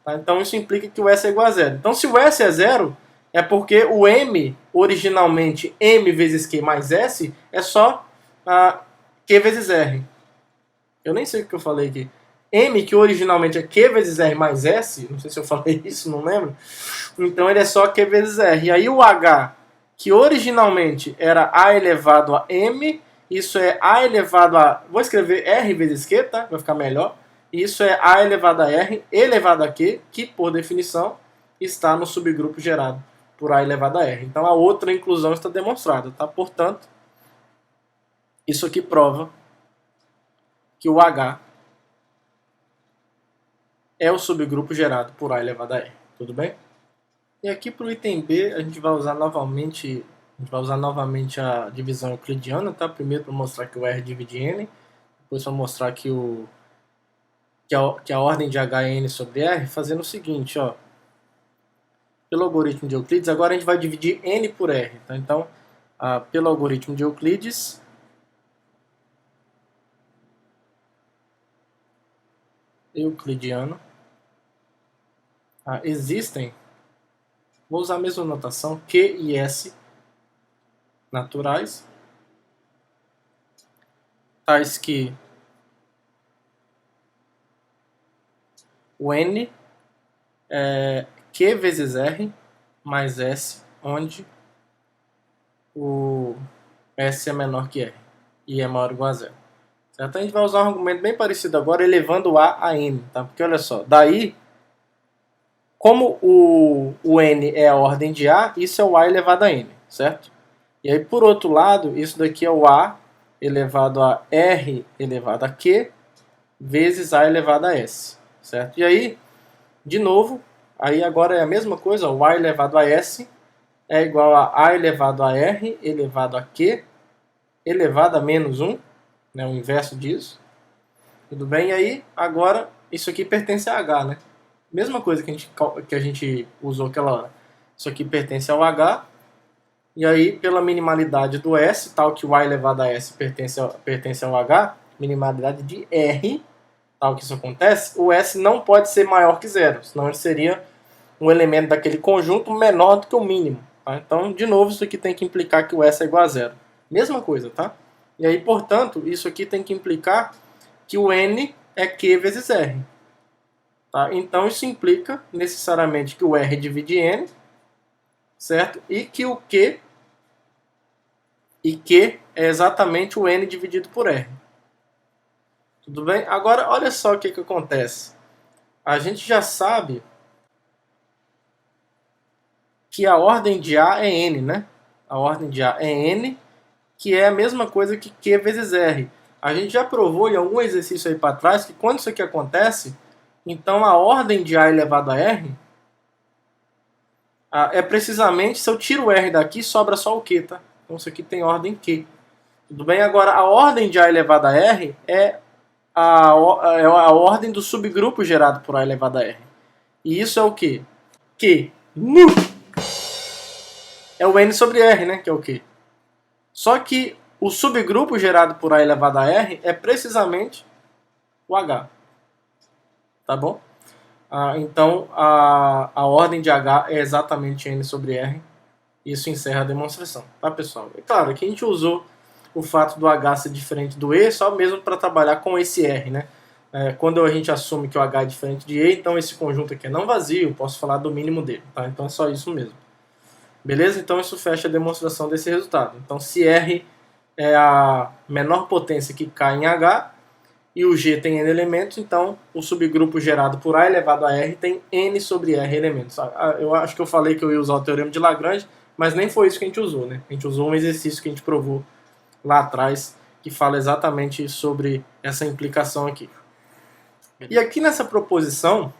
Tá? Então isso implica que o S é igual a zero. Então se o S é zero, é porque o M, originalmente M vezes Q mais S, é só Q vezes R. Eu nem sei o que eu falei aqui. M, que originalmente é Q vezes R mais S, não sei se eu falei isso, não lembro. Então ele é só Q vezes R. E aí o H, que originalmente era A elevado a M, isso é A elevado a... Vou escrever R vezes Q, tá? Vai ficar melhor. Isso é A elevado a R elevado a Q, que por definição está no subgrupo gerado por A elevado a R. Então a outra inclusão está demonstrada, tá? Portanto, isso aqui prova que o H é o subgrupo gerado por A elevado a R. Tudo bem? E aqui para o item B a gente vai usar novamente a divisão euclidiana, tá? Primeiro para mostrar que o R divide N, depois para mostrar que a ordem de H é N sobre R, fazendo o seguinte, ó. Pelo algoritmo de Euclides, agora a gente vai dividir N por R. Tá? Então, pelo algoritmo de Euclides, euclidiano, existem, vou usar a mesma notação, Q e S naturais, tais que o N é Q vezes R mais S, onde o S é menor que R e é maior ou igual a zero. Certo? A gente vai usar um argumento bem parecido agora, elevando o A a N. Tá? Porque olha só, daí, como o N é a ordem de A, isso é o A elevado a N, certo? E aí, por outro lado, isso daqui é o A elevado a R elevado a Q vezes A elevado a S, certo? E aí, de novo, aí agora é a mesma coisa, ó, o A elevado a S é igual a elevado a R elevado a Q elevado a menos 1, né, o inverso disso. Tudo bem? E aí, agora, isso aqui pertence a H, né? Mesma coisa que a gente usou aquela hora. Isso aqui pertence ao H. E aí, pela minimalidade do S, tal que o A elevado a S pertence ao H, minimalidade de R, tal que isso acontece, o S não pode ser maior que zero, senão ele seria um elemento daquele conjunto menor do que o mínimo. Tá? Então, de novo, isso aqui tem que implicar que o S é igual a zero. Mesma coisa, tá? E aí, portanto, isso aqui tem que implicar que o N é Q vezes R. Tá? Então isso implica necessariamente que o R divide N, certo? E que o Q é exatamente o N dividido por R. Tudo bem? Agora, olha só o que acontece. A gente já sabe que a ordem de A é N, né? A ordem de A é N, que é a mesma coisa que Q vezes R. A gente já provou em algum exercício aí para trás que quando isso aqui acontece, então a ordem de A elevado a R é precisamente, se eu tiro o R daqui, sobra só o Q, tá? Então isso aqui tem ordem Q. Tudo bem? Agora, a ordem de A elevado a R é a ordem do subgrupo gerado por A elevado a R. E isso é o quê? Q. É o N sobre R, né? Que é o Q. Só que o subgrupo gerado por A elevado a R é precisamente o H. Tá bom? Então, a ordem de H é exatamente N sobre R. Isso encerra a demonstração. Tá, pessoal? É claro que a gente usou o fato do H ser diferente do E só mesmo para trabalhar com esse R, né? Quando a gente assume que o H é diferente de E, então esse conjunto aqui é não vazio, posso falar do mínimo dele, tá? Então é só isso mesmo. Beleza? Então isso fecha a demonstração desse resultado. Então se R é a menor potência que cai em H e o G tem N elementos, então o subgrupo gerado por A elevado a R tem N sobre R elementos. Eu acho que eu falei que eu ia usar o teorema de Lagrange, mas nem foi isso que a gente usou, né? A gente usou um exercício que a gente provou lá atrás, que fala exatamente sobre essa implicação aqui. E aqui nessa proposição,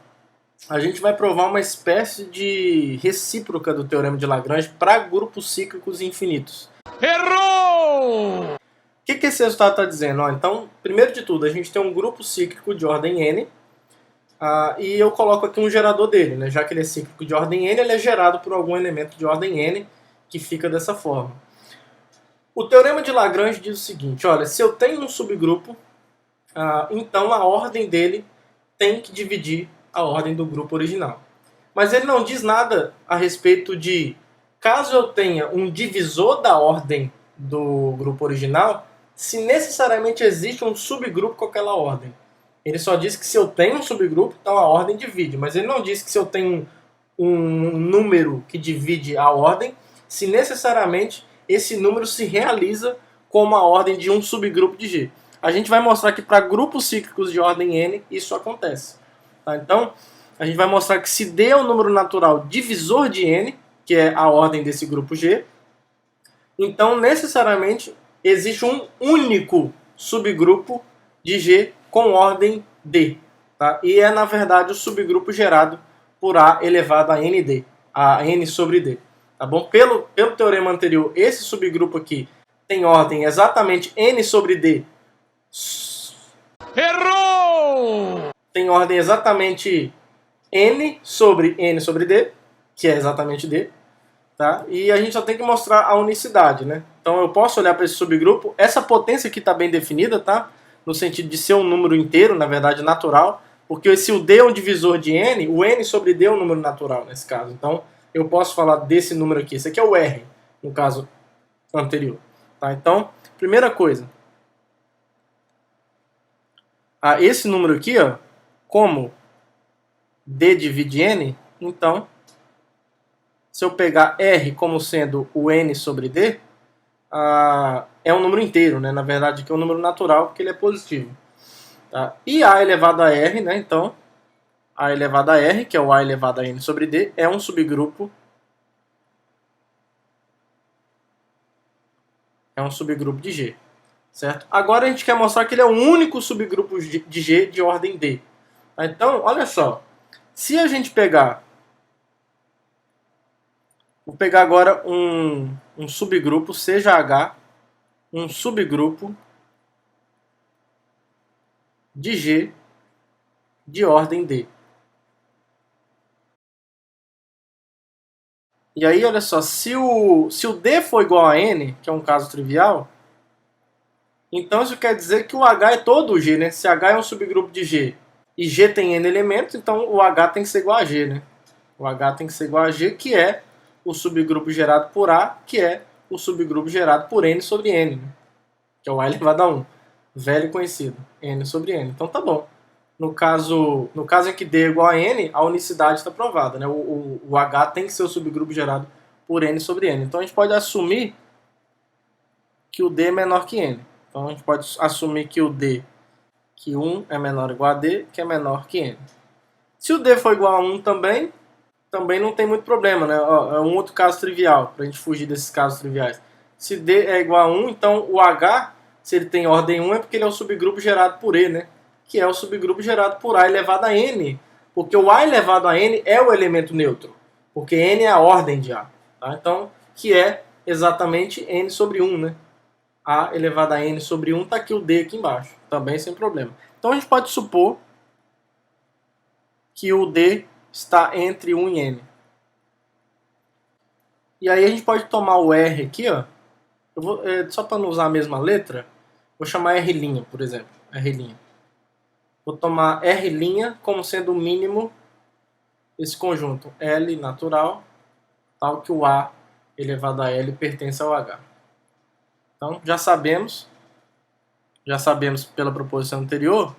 a gente vai provar uma espécie de recíproca do teorema de Lagrange para grupos cíclicos infinitos. Errou! O que esse resultado está dizendo? Então, primeiro de tudo, a gente tem um grupo cíclico de ordem n, e eu coloco aqui um gerador dele, né? Já que ele é cíclico de ordem n, ele é gerado por algum elemento de ordem n, que fica dessa forma. O teorema de Lagrange diz o seguinte, olha, se eu tenho um subgrupo, então a ordem dele tem que dividir a ordem do grupo original. Mas ele não diz nada a respeito de, caso eu tenha um divisor da ordem do grupo original, se necessariamente existe um subgrupo com aquela ordem. Ele só diz que se eu tenho um subgrupo, então a ordem divide. Mas ele não diz que se eu tenho um número que divide a ordem, se necessariamente esse número se realiza como a ordem de um subgrupo de G. A gente vai mostrar que para grupos cíclicos de ordem n, isso acontece. Tá? Então, a gente vai mostrar que se D é um número natural divisor de n, que é a ordem desse grupo G, então necessariamente existe um único subgrupo de G com ordem D. Tá? E é, na verdade, o subgrupo gerado por A elevado a ND, a N sobre D. Tá bom? Pelo teorema anterior, esse subgrupo aqui tem ordem exatamente N sobre D. Errou! Tem ordem exatamente N sobre D, que é exatamente D. Tá? E a gente só tem que mostrar a unicidade, né? Então eu posso olhar para esse subgrupo. Essa potência aqui está bem definida, tá? No sentido de ser um número inteiro, na verdade natural. Porque se o D é um divisor de N, o N sobre D é um número natural nesse caso. Então eu posso falar desse número aqui. Esse aqui é o R, no caso anterior. Tá? Então, primeira coisa. Esse número aqui, ó, como D divide N, então, se eu pegar R como sendo o N sobre D, é um número inteiro, né? Na verdade, que é um número natural, porque ele é positivo. Tá? E A elevado a R, né? Então, A elevado a R, que é o A elevado a N sobre D, é um subgrupo. É um subgrupo de G. Certo? Agora a gente quer mostrar que ele é o único subgrupo de G de ordem D. Tá? Então, olha só. Se a gente pegar... Vou pegar agora um subgrupo, seja H, um subgrupo de G de ordem D. E aí, olha só, se o D for igual a N, que é um caso trivial, então isso quer dizer que o H é todo o G, né? Se H é um subgrupo de G e G tem N elementos, então o H tem que ser igual a G, né? O H tem que ser igual a G, que é o subgrupo gerado por A, que é o subgrupo gerado por N sobre N, né? Que é o A elevado a 1. velho conhecido, N sobre N. Então tá bom. No caso em que D é igual a N, a unicidade está provada, né? O H tem que ser o subgrupo gerado por N sobre N. Então a gente pode assumir que o D é menor que N. Então a gente pode assumir que o D, que 1 é menor ou igual a D, que é menor que N. Se o D for igual a 1 também não tem muito problema, né? Ó, é um outro caso trivial, para a gente fugir desses casos triviais. Se D é igual a 1, então o H, se ele tem ordem 1, é porque ele é o subgrupo gerado por E, né? Que é o subgrupo gerado por A elevado a N. Porque o A elevado a N é o elemento neutro. Porque N é a ordem de A. Tá? Então, que é exatamente N sobre 1, né? A elevado a N sobre 1, tá aqui o D aqui embaixo. Também sem problema. Então a gente pode supor que o D está entre 1 e N. E aí a gente pode tomar o R aqui, ó. Eu vou, só para não usar a mesma letra, vou chamar R', por exemplo. R'. Vou tomar R' como sendo o mínimo desse conjunto L natural, tal que o A elevado a L pertence ao H. Então já sabemos pela proposição anterior,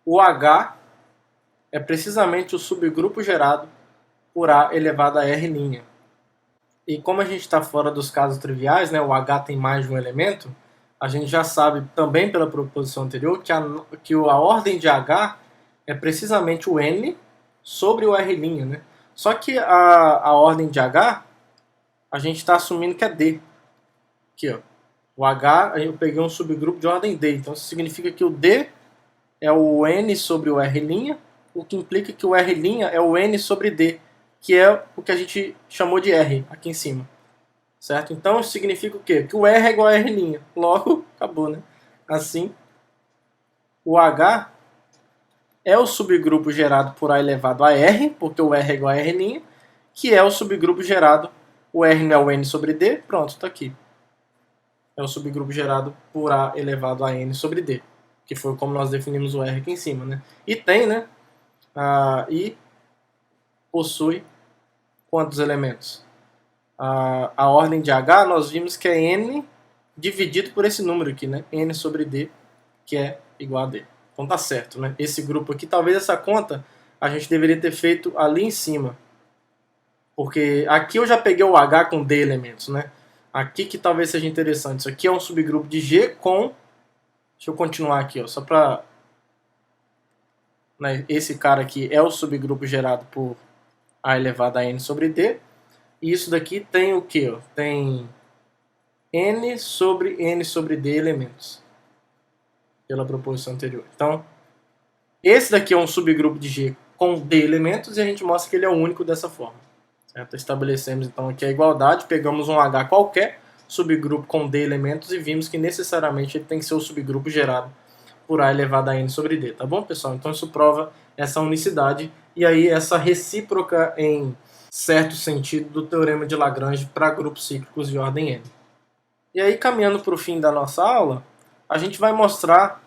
o H é precisamente o subgrupo gerado por A elevado a R'. E como a gente está fora dos casos triviais, né, o H tem mais de um elemento, a gente já sabe também pela proposição anterior que a ordem de H é precisamente o N sobre o R', né? Só que a ordem de H, a gente está assumindo que é D. Aqui, ó. O H, eu peguei um subgrupo de ordem D. Então isso significa que o D é o N sobre o R', o que implica que o R' é o N sobre D, que é o que a gente chamou de R aqui em cima. Certo? Então isso significa o quê? Que o R é igual a R'. Logo, acabou, né? Assim, o H é o subgrupo gerado por A elevado a R, porque o R é igual a R', que é o subgrupo gerado, o R não é o N sobre D, pronto, está aqui. É o subgrupo gerado por A elevado a N sobre D, que foi como nós definimos o R aqui em cima, né? E tem, né? E possui quantos elementos? A ordem de H, nós vimos que é N dividido por esse número aqui, né? N sobre D, que é igual a D. Então tá certo, né? Esse grupo aqui, talvez essa conta a gente deveria ter feito ali em cima. Porque aqui eu já peguei o H com D elementos, né? Aqui que talvez seja interessante. Isso aqui é um subgrupo de G com... Deixa eu continuar aqui, ó, só pra... Né, esse cara aqui é o subgrupo gerado por A elevado a N sobre D. E isso daqui tem o quê? Ó? Tem N sobre D elementos. Pela proposição anterior. Então, esse daqui é um subgrupo de G com D elementos e a gente mostra que ele é o único dessa forma. Certo? Estabelecemos então aqui a igualdade, pegamos um H qualquer, subgrupo com D elementos e vimos que necessariamente ele tem que ser o subgrupo gerado por A elevado a N sobre D. Tá bom, pessoal? Então isso prova essa unicidade e aí essa recíproca em certo sentido do teorema de Lagrange para grupos cíclicos de ordem N. E aí, caminhando para o fim da nossa aula, a gente vai mostrar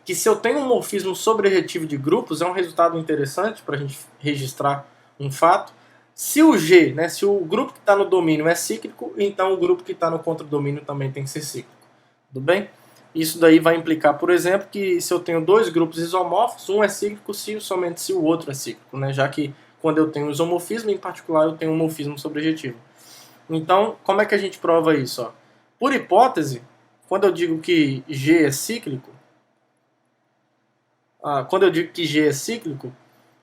que se eu tenho um morfismo sobrejetivo de grupos, é um resultado interessante para a gente registrar um fato. Se o G, né, se o grupo que está no domínio é cíclico, então o grupo que está no contradomínio também tem que ser cíclico. Tudo bem? Isso daí vai implicar, por exemplo, que se eu tenho dois grupos isomórficos, um é cíclico somente se o outro é cíclico, né? Já que quando eu tenho isomorfismo, em particular, eu tenho um morfismo sobrejetivo. Então, como é que a gente prova isso? Ó? Por hipótese, quando eu digo que G é cíclico,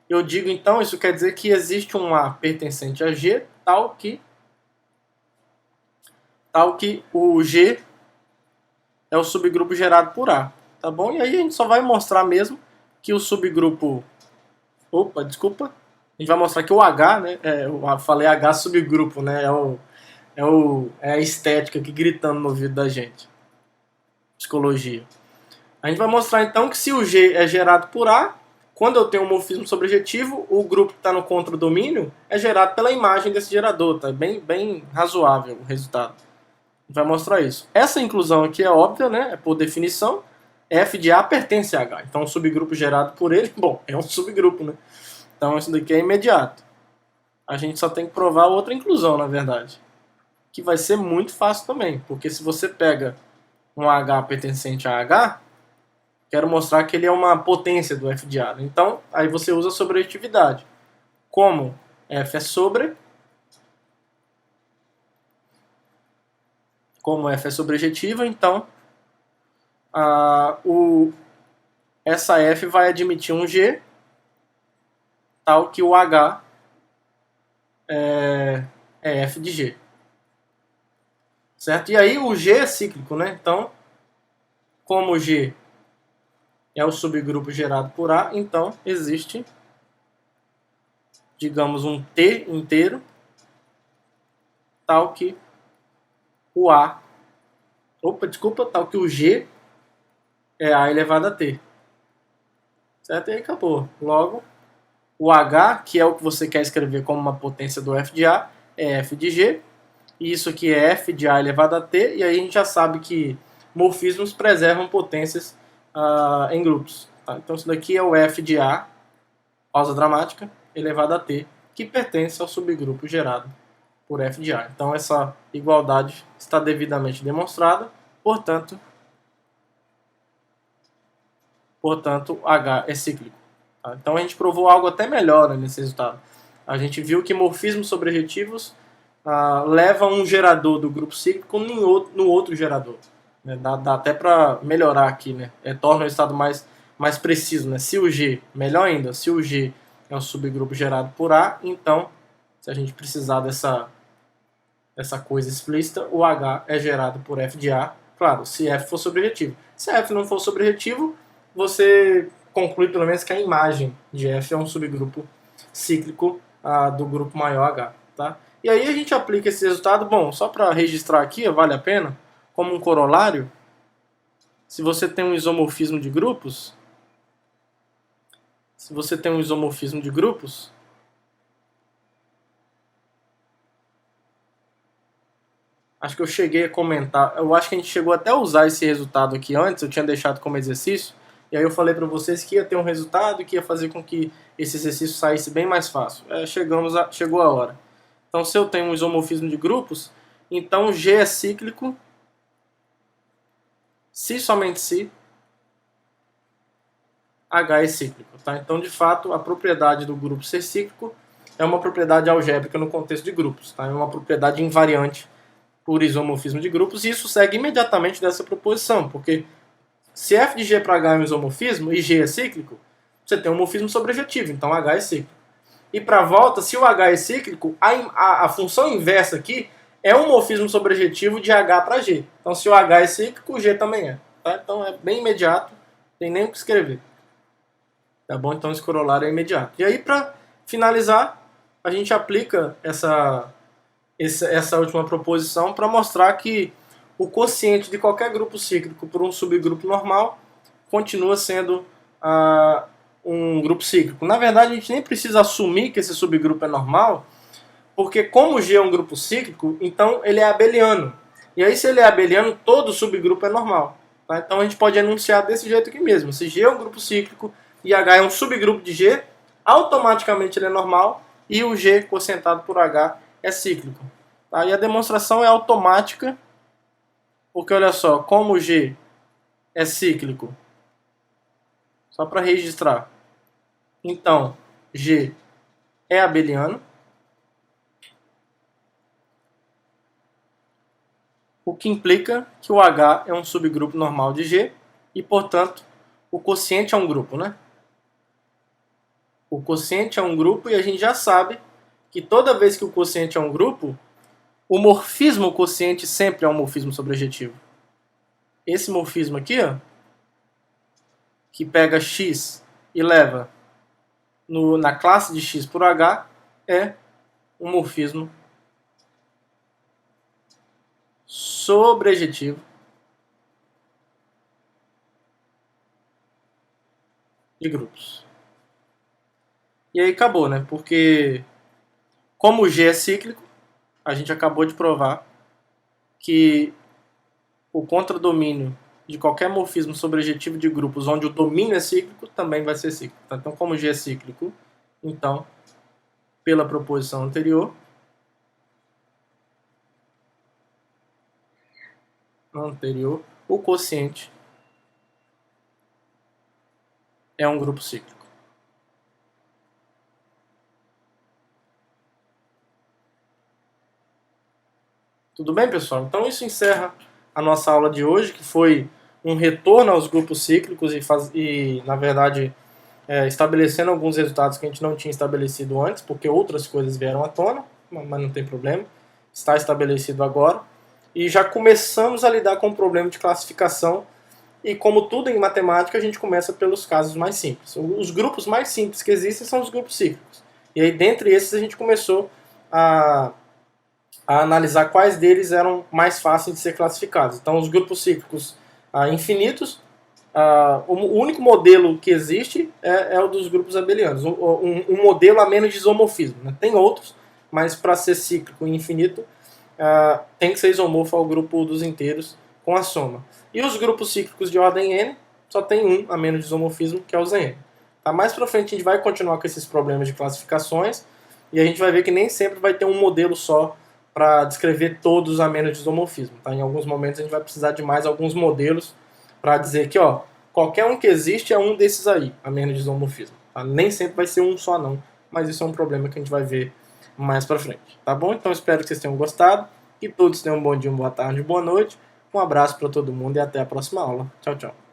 eu digo então, isso quer dizer que existe um A pertencente a G, tal que o G é o subgrupo gerado por A, tá bom? E aí a gente só vai mostrar mesmo que o subgrupo... Opa, desculpa. A gente vai mostrar que o H, né? Eu falei H subgrupo, né? É a estética aqui gritando no ouvido da gente. Psicologia. A gente vai mostrar então que se o G é gerado por A, quando eu tenho um morfismo sobrejetivo, o grupo que está no contradomínio é gerado pela imagem desse gerador. Tá bem razoável o resultado. A gente vai mostrar isso. Essa inclusão aqui é óbvia, né? É por definição. F de A pertence a H. Então, o subgrupo gerado por ele, bom, é um subgrupo, né? Então isso daqui é imediato. A gente só tem que provar outra inclusão, na verdade. Que vai ser muito fácil também. Porque se você pega um H pertencente a H, quero mostrar que ele é uma potência do f de A. Então, aí você usa a sobrejetividade. Como f é sobre, como f é sobrejetiva, então essa f vai admitir um G tal que o H é f de G. Certo? E aí o G é cíclico, né? Então, como o G é o subgrupo gerado por A, então existe, digamos, um T inteiro tal que o A, tal que o G é A elevado a T. Certo? E aí acabou. Logo, o H, que é o que você quer escrever como uma potência do f de A, é f de G. E isso aqui é f de A elevado a T. E aí a gente já sabe que morfismos preservam potências em grupos. Tá? Então isso daqui é o f de A, pausa dramática, elevado a T, que pertence ao subgrupo gerado por f de A. Então essa igualdade está devidamente demonstrada, portanto H é cíclico. Tá? Então a gente provou algo até melhor, né, nesse resultado. A gente viu que morfismos sobrejetivos levam um gerador do grupo cíclico no outro gerador. Né? Dá até para melhorar aqui, né? Torna o estado mais preciso. Né? Se o G, melhor ainda, se o G é um subgrupo gerado por A, então, se a gente precisar dessa coisa explícita, o H é gerado por f de A, claro, se f for sobrejetivo. Se f não for sobrejetivo, você conclui pelo menos que a imagem de f é um subgrupo cíclico do grupo maior H. Tá? E aí a gente aplica esse resultado, bom, só para registrar aqui, vale a pena, como um corolário, se você tem um isomorfismo de grupos, acho que eu cheguei a comentar, eu acho que a gente chegou até a usar esse resultado aqui antes, eu tinha deixado como exercício, e aí eu falei para vocês que ia ter um resultado que ia fazer com que esse exercício saísse bem mais fácil. Chegou a hora. Então se eu tenho um isomorfismo de grupos, então G é cíclico, se somente se H é cíclico. Tá? Então de fato a propriedade do grupo ser cíclico é uma propriedade algébrica no contexto de grupos. Tá? É uma propriedade invariante por isomorfismo de grupos, e isso segue imediatamente dessa proposição, porque se f de G para H é um isomorfismo e G é cíclico, você tem um morfismo sobrejetivo, então H é cíclico. E para a volta, se o H é cíclico, a função inversa aqui é um morfismo sobrejetivo de H para G. Então se o H é cíclico, o G também é. Tá? Então é bem imediato, não tem nem o que escrever. Tá bom? Então esse corolário é imediato. E aí para finalizar, a gente aplica essa última proposição para mostrar que o quociente de qualquer grupo cíclico por um subgrupo normal continua sendo um grupo cíclico. Na verdade, a gente nem precisa assumir que esse subgrupo é normal, porque como G é um grupo cíclico, então ele é abeliano. E aí, se ele é abeliano, todo subgrupo é normal. Tá? Então a gente pode enunciar desse jeito aqui mesmo. Se G é um grupo cíclico e H é um subgrupo de G, automaticamente ele é normal e o G quocientado por H é cíclico. Tá? E a demonstração é automática, porque olha só, como G é cíclico, só para registrar, então G é abeliano, o que implica que o H é um subgrupo normal de G e, portanto, o quociente é um grupo, né? O quociente é um grupo e a gente já sabe que toda vez que o quociente é um grupo, o morfismo quociente sempre é um morfismo sobrejetivo. Esse morfismo aqui, ó, que pega x e leva na classe de x por h, é um morfismo sobrejetivo de grupos. E aí acabou, né? Porque como o G é cíclico, a gente acabou de provar que o contradomínio de qualquer morfismo sobrejetivo de grupos onde o domínio é cíclico também vai ser cíclico. Então, como G é cíclico Então, pela proposição anterior, o quociente é um grupo cíclico. Tudo bem, pessoal? Então isso encerra a nossa aula de hoje, que foi um retorno aos grupos cíclicos e na verdade, estabelecendo alguns resultados que a gente não tinha estabelecido antes, porque outras coisas vieram à tona, mas não tem problema, está estabelecido agora. E já começamos a lidar com o problema de classificação, e como tudo em matemática, a gente começa pelos casos mais simples. Os grupos mais simples que existem são os grupos cíclicos. E aí, dentre esses, a gente começou a analisar quais deles eram mais fáceis de ser classificados. Então, os grupos cíclicos infinitos, o único modelo que existe é o dos grupos abelianos, um modelo a menos de isomorfismo. Né? Tem outros, mas para ser cíclico e infinito, tem que ser isomorfo ao grupo dos inteiros com a soma. E os grupos cíclicos de ordem n só tem um a menos de isomorfismo, que é o Zn. Tá? Mais para frente a gente vai continuar com esses problemas de classificações e a gente vai ver que nem sempre vai ter um modelo só para descrever todos a menos de isomorfismo. Tá? Em alguns momentos a gente vai precisar de mais alguns modelos para dizer que qualquer um que existe é um desses aí, a menos de isomorfismo. Tá? Nem sempre vai ser um só não, mas isso é um problema que a gente vai ver mais para frente. Tá bom? Então espero que vocês tenham gostado, que todos tenham um bom dia, uma boa tarde, boa noite. Um abraço para todo mundo e até a próxima aula. Tchau, tchau.